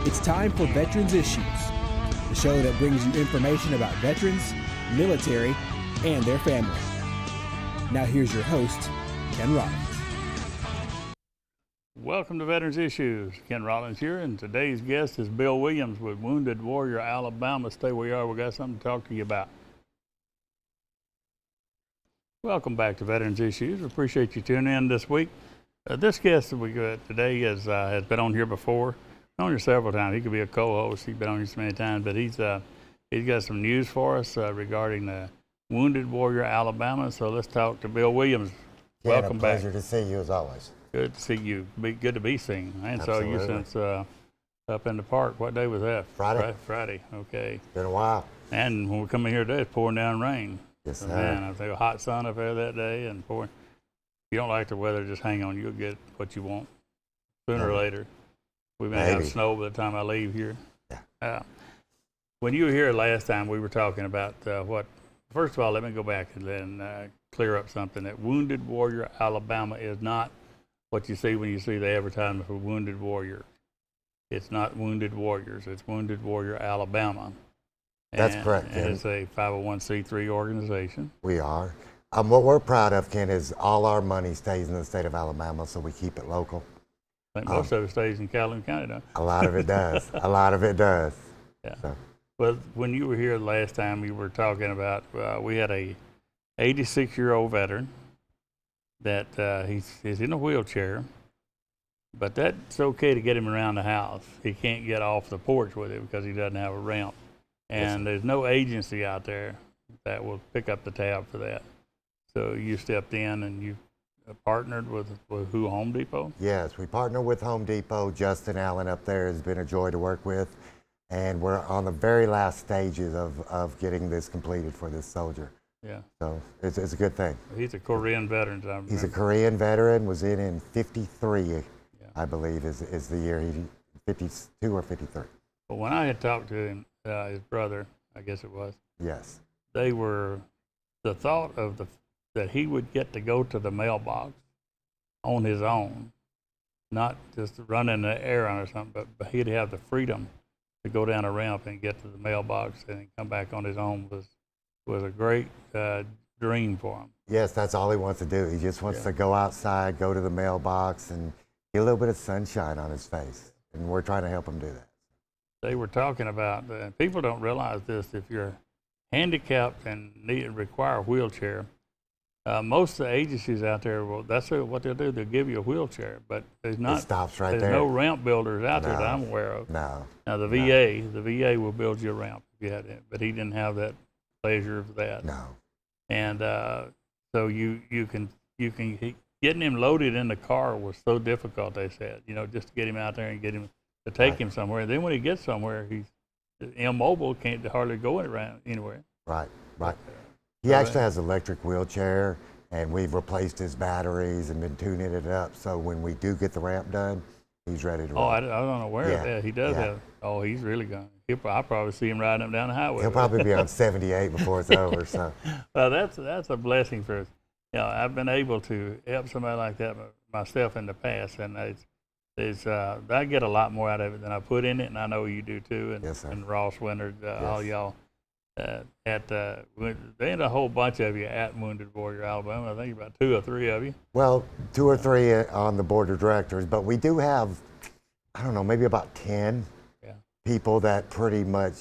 It's time for Veterans Issues, the show that brings you information about veterans, military, and their family. Now here's your host, Ken Rollins. Welcome to Veterans Issues. Ken Rollins here, and today's guest is Bill Williams with Wounded Warrior Alabama. Stay where you are. We got something to talk to you about. Welcome back to Veterans Issues. We appreciate you tuning in this week. This guest that we got today has been on here before. On here several times. He could be a co-host. He's been on here so many times, but he's got some news for us regarding the Wounded Warrior Alabama. So let's talk to Bill Williams. Yeah, Welcome back. Pleasure to see you as always. Good to see you. Good to be seen. I ain't saw you since up in the park. What day was that? Friday. Friday. Okay. Been a while. And when we come in here today, it's pouring down rain. Yes, sir. Man, I think a hot sun up there that day and pouring. If you don't like the weather, just hang on. You'll get what you want sooner or later. We may have snow by the time I leave here. Yeah. When you were here last time, we were talking about what. First of all, let me go back and then clear up something. That Wounded Warrior Alabama is not what you see when you see the advertisement for Wounded Warriors. It's not Wounded Warriors. It's Wounded Warrior Alabama. That's correct, Ken. And it's a 501c3 organization. We are. What we're proud of, Ken, is all our money stays in the state of Alabama, so we keep it local. I think most of it stays in Calhoun County, don't it? A lot of it does. A lot of it does. Yeah. So. Well, when you were here last time, we were talking about we had a 86-year-old veteran that he's in a wheelchair, but that's okay to get him around the house. He can't get off the porch with it because he doesn't have a ramp. And there's no agency out there that will pick up the tab for that. So you stepped in and you partnered with who, Home Depot? Yes, we partner with Home Depot. Justin Allen up there has been a joy to work with. And we're on the very last stages of getting this completed for this soldier. Yeah. So it's a good thing. He's a Korean veteran. He's a Korean veteran, was in 53, I believe, is the year. He 52 or 53. But when I had talked to him, his brother, I guess it was. Yes. They were, the thought of that he would get to go to the mailbox on his own, not just run in the air on or something, but he'd have the freedom to go down a ramp and get to the mailbox and come back on his own was a great dream for him. Yes, that's all he wants to do. He just wants to go outside, go to the mailbox, and get a little bit of sunshine on his face. And we're trying to help him do that. They were talking about, people don't realize this, if you're handicapped and require a wheelchair, most of the agencies out there, well, that's what they'll do. They'll give you a wheelchair, but there's not. It stops right there. There's no ramp builders out there that I'm aware of. No. Now the VA will build you a ramp if you had it, but he didn't have that pleasure of that. No. And so you can getting him loaded in the car was so difficult. They said, just to get him out there and get him to take him somewhere. Then when he gets somewhere, he's immobile, can't hardly go around anywhere. Right. He actually has an electric wheelchair, and we've replaced his batteries and been tuning it up. So when we do get the ramp done, he's ready to roll. I don't know where that. He does have. Oh, he's really going. I'll probably see him riding up down the highway. He'll probably be on 78 before it's over. So. Well, that's a blessing for us. I've been able to help somebody like that myself in the past, and I get a lot more out of it than I put in it, and I know you do too. And, yes, sir. And Ross Winters, all y'all. There ain't a whole bunch of you at Wounded Warrior Alabama. I think about 2 or 3 of you. Well, 2 or 3 on the board of directors, but we do have, I don't know, maybe about 10 people that pretty much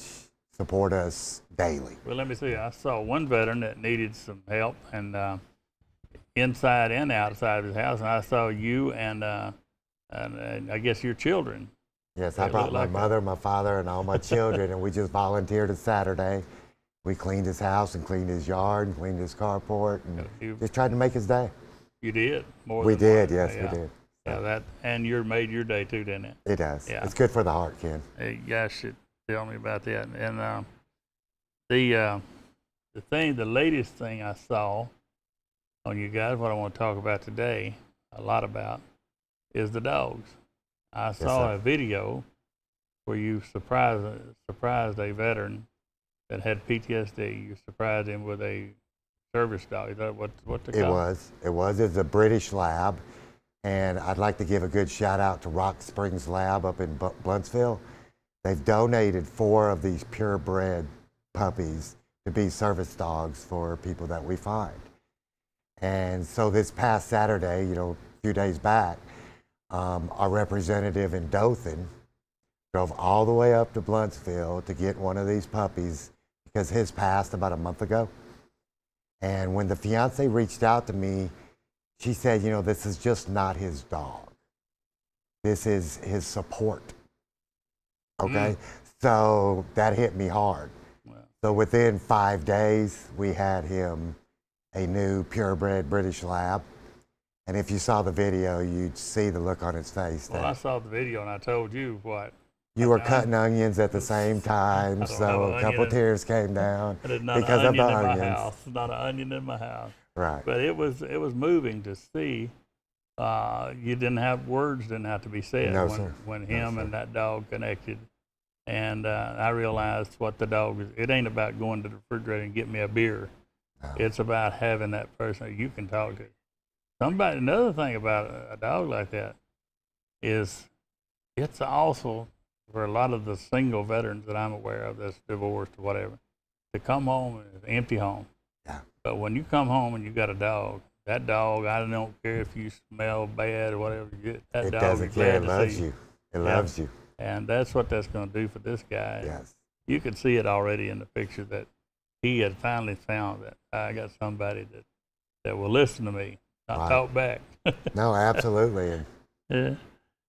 support us daily. Well, let me see. I saw one veteran that needed some help, and inside and outside of his house, and I saw you and I guess your children. Yes, I brought my mother, my father, and all my children, and we just volunteered a Saturday. We cleaned his house and cleaned his yard and cleaned his carport and just tried to make his day. You did? We did, yes, we did. Yeah, and you made your day too, didn't it? It does. Yeah. It's good for the heart, Ken. You guys should tell me about that. And the latest thing I saw on you guys, what I want to talk about today, a lot about, is the dogs. I saw a video where you surprised a veteran that had PTSD. You surprised him with a service dog. Is that what they call it? It was. It's a British lab. And I'd like to give a good shout out to Rock Springs Lab up in Bluntsville. they've donated 4 of these purebred puppies to be service dogs for people that we find. And so this past Saturday, a few days back, our representative in Dothan drove all the way up to Bluntsville to get one of these puppies because his passed about a month ago. And when the fiance reached out to me, she said, this is just not his dog. This is his support. Okay? So that hit me hard. Wow. So within 5 days, we had him a new purebred British Lab. And if you saw the video, you'd see the look on his face. Well, I saw the video and I told you what. You were cutting onions at the same time, so a couple tears came down because of the onions. Not an onion in my house. Right. But it was moving to see. You didn't have words, didn't have to be said when him and that dog connected. And I realized what the dog is. It ain't about going to the refrigerator and get me a beer. No. It's about having that person that you can talk to. Another thing about a dog like that is it's also for a lot of the single veterans that I'm aware of that's divorced or whatever, to come home and it's an empty home. Yeah. But when you come home and you got a dog, that dog, I don't care if you smell bad or whatever, that dog is glad to see you. It loves you. And that's what that's going to do for this guy. Yes. You could see it already in the picture that he had finally found that I got somebody that will listen to me, not talk back. No, absolutely. Yeah.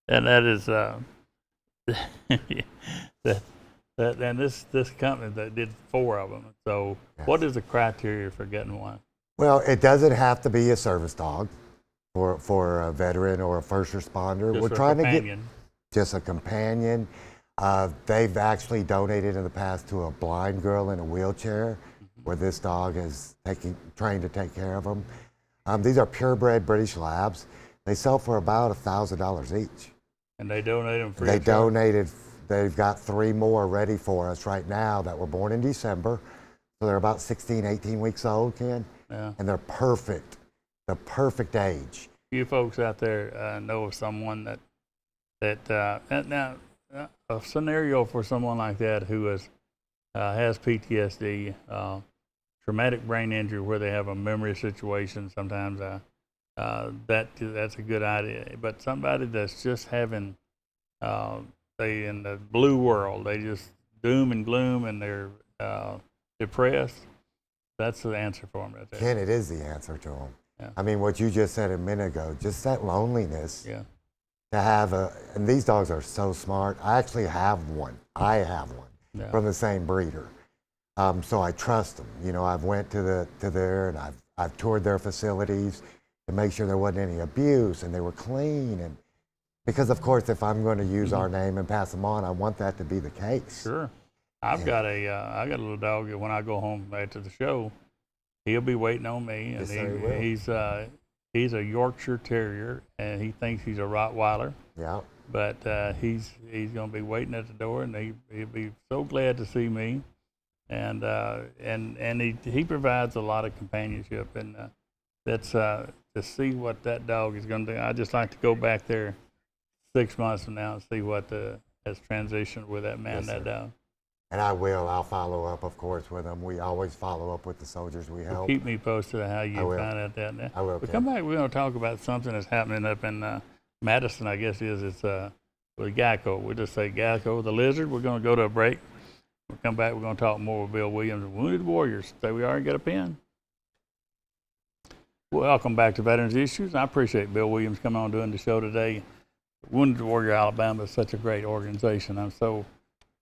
And that is and this company that did 4 of them. So What is the criteria for getting one? Well, it doesn't have to be a service dog for a veteran or a first responder. We're trying to get just a companion. They've actually donated in the past to a blind girl in a wheelchair where this dog is trained to take care of them. These are purebred British Labs. They sell for about $1,000 each. And they donate them free. They've got 3 more ready for us right now that were born in December. So they're about 16, 18 weeks old, Ken. Yeah. And they're perfect, the perfect age. You folks out there know of someone now a scenario for someone like that who has PTSD, traumatic brain injury where they have a memory situation. Sometimes that's a good idea. But somebody that's just having, they in the blue world, they just doom and gloom and they're depressed. That's the answer for them right there. Ken, it is the answer to them. Yeah. I mean, what you just said a minute ago, just that loneliness. Yeah. To have and these dogs are so smart. I actually have one. From the same breeder. So I trust them. I've went to there and I've toured their facilities to make sure there wasn't any abuse and they were clean. And because of course, if I'm going to use our name and pass them on, I want that to be the case. Sure. I got a little dog that when I go home after the show, he'll be waiting on me, and he's a Yorkshire Terrier, and he thinks he's a Rottweiler. Yeah. But he's going to be waiting at the door, and he'll be so glad to see me, and he provides a lot of companionship, and that's to see what that dog is going to do. I just like to go back there 6 months from now and see what has transitioned with that man, that dog. And I'll follow up, of course, with them. We always follow up with the soldiers we help. Keep me posted on how you find out that. I will. But come back, we're going to talk about something that's happening up in Madison, I guess it is. It's with Geico. We'll just say Geico, the lizard. We're going to go to a break. We'll come back, we're going to talk more with Bill Williams of Wounded Warriors. Say we already got a pen. Welcome back to Veterans Issues. I appreciate Bill Williams coming on doing the show today. Wounded Warrior Alabama is such a great organization. I'm so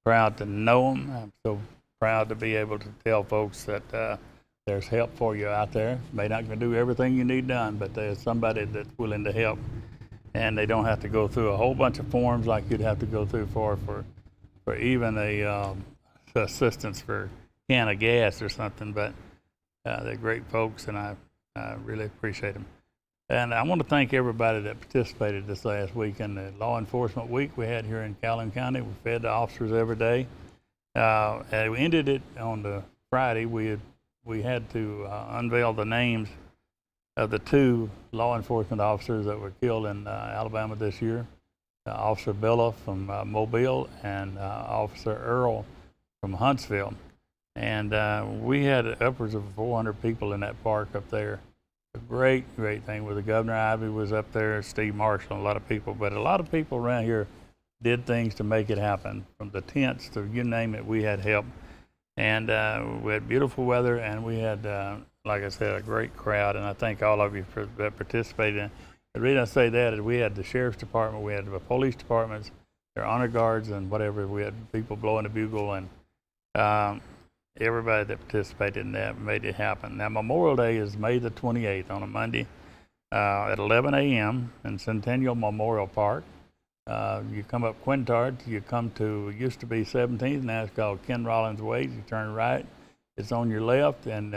proud to know them. I'm so proud to be able to tell folks that there's help for you out there. May not gonna do everything you need done, but there's somebody that's willing to help, and they don't have to go through a whole bunch of forms like you'd have to go through for even a assistance for a can of gas or something. But they're great folks, and I really appreciate them. And I want to thank everybody that participated this last week in the Law Enforcement Week we had here in Calhoun County. We fed the officers every day. And we ended it on the Friday. We had to unveil the names of the 2 law enforcement officers that were killed in Alabama this year. Officer Bella from Mobile, and Officer Earl from Huntsville. And we had upwards of 400 people in that park up there. A great thing with the Governor Ivey was up there, Steve Marshall, a lot of people. But a lot of people around here did things to make it happen. From the tents to you name it, we had help. And we had beautiful weather, and we had, like I said, a great crowd. And I thank all of you that participated. The reason I say that is we had the Sheriff's Department, we had the police departments, their honor guards and whatever. We had people blowing the bugle, and everybody that participated in that made it happen. Now, Memorial Day is May the 28th on a Monday at 11 a.m. in Centennial Memorial Park. You come up Quintard, you come to, it used to be 17th, now it's called Ken Rollins Way. You turn right, it's on your left, and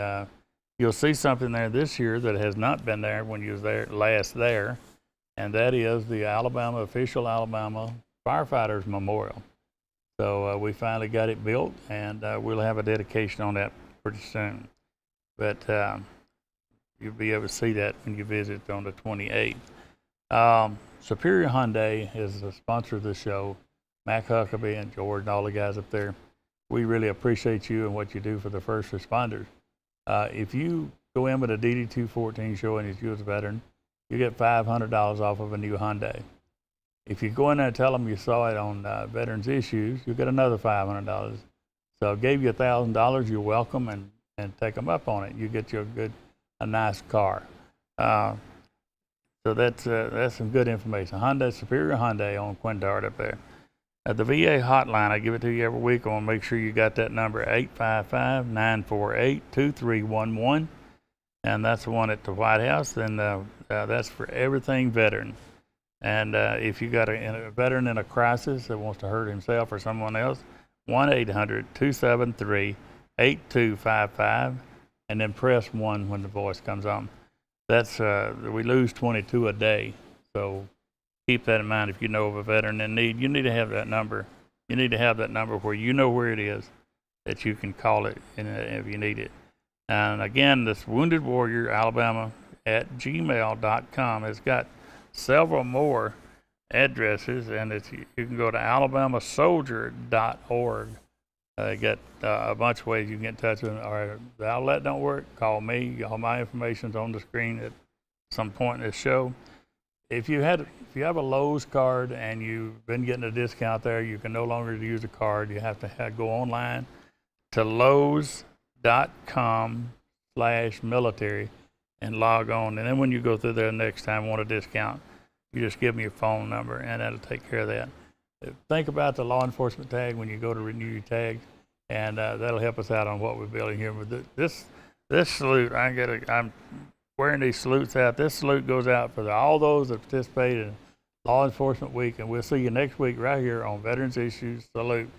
you'll see something there this year that has not been there when you was there last there, and that is the official Alabama Firefighters Memorial. So we finally got it built, and we'll have a dedication on that pretty soon. But you'll be able to see that when you visit on the 28th. Superior Hyundai is the sponsor of the show. Mac Huckabee and George and all the guys up there. We really appreciate you and what you do for the first responders. If you go in with a DD-214 showing that you was a veteran, you get $500 off of a new Hyundai. If you go in there and tell them you saw it on Veterans Issues, you get another $500. So I gave you $1,000, you're welcome, and take them up on it. You get you a nice car. So that's some good information. Superior Hyundai on Quintard up there. The VA hotline, I give it to you every week. I want to make sure you got that number, 855-948-2311. And that's the one at the White House, and that's for everything veteran. And if you got a veteran in a crisis that wants to hurt himself or someone else, 1-800-273-8255, and then press 1 when the voice comes on. That's we lose 22 a day, so keep that in mind. If you know of a veteran in need, you need to have that number. You need to have that number where you know where it is, that you can call it if you need it. And again, this Wounded Warrior Alabama at gmail.com has got several more addresses, and you can go to alabamasoldier.org. They got a bunch of ways you can get in touch with them. Or the outlet don't work, call me. All my information's on the screen at some point in this show. If you have a Lowe's card and you've been getting a discount there, you can no longer use a card. You have to go online to lowes.com/military and log on. And then when you go through there next time and want a discount, you just give me your phone number, and that'll take care of that. Think about the law enforcement tag when you go to renew your tags, and that'll help us out on what we're building here. With this salute, I'm wearing these salutes out. This salute goes out for all those that participated in Law Enforcement Week, and we'll see you next week right here on Veterans Issues. Salute.